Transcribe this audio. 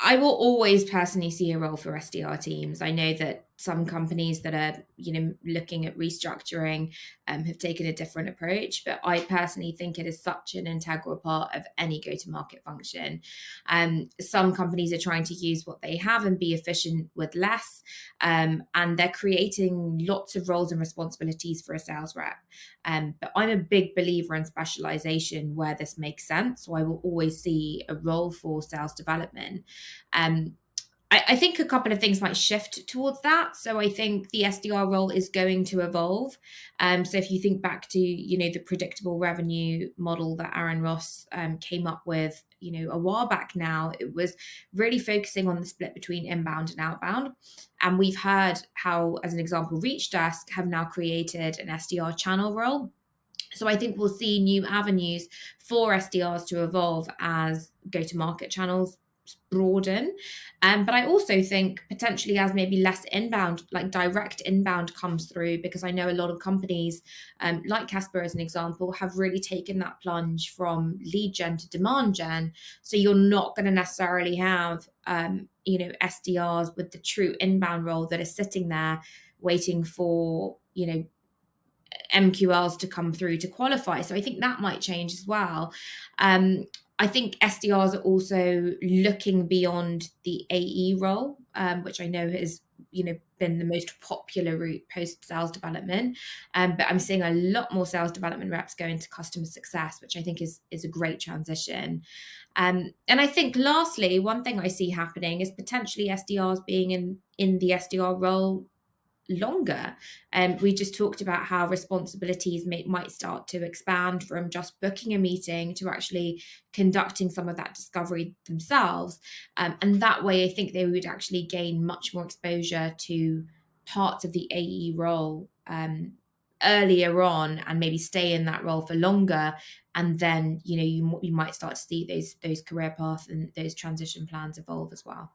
I will always personally see a role for SDR teams. I know that some companies that are, looking at restructuring have taken a different approach, but I personally think it is such an integral part of any go-to-market function. Some companies are trying to use what they have and be efficient with less, and they're creating lots of roles and responsibilities for a sales rep. But I'm a big believer in specialization where this makes sense. So I will always see a role for sales development. Um, I think a couple of things might shift towards that. So I think the SDR role is going to evolve. So if you think back to, the predictable revenue model that Aaron Ross came up with, a while back now, it was really focusing on the split between inbound and outbound. And we've heard how, as an example, Reach Desk have now created an SDR channel role. So I think we'll see new avenues for SDRs to evolve as go-to-market channels broaden. But I also think potentially as maybe less inbound, like direct inbound comes through, because I know a lot of companies, like Kaspr as an example, have really taken that plunge from lead gen to demand gen. So you're not going to necessarily have, SDRs with the true inbound role that is sitting there waiting for, MQLs to come through to qualify. So I think that might change as well. I think SDRs are also looking beyond the AE role, which I know has been the most popular route post sales development. But I'm seeing a lot more sales development reps go into customer success, which I think is a great transition. And I think lastly, one thing I see happening is potentially SDRs being in the SDR role longer. We just talked about how responsibilities might start to expand from just booking a meeting to actually conducting some of that discovery themselves. And that way, I think they would actually gain much more exposure to parts of the AE role earlier on, and maybe stay in that role for longer. And then, you might start to see those career paths and those transition plans evolve as well.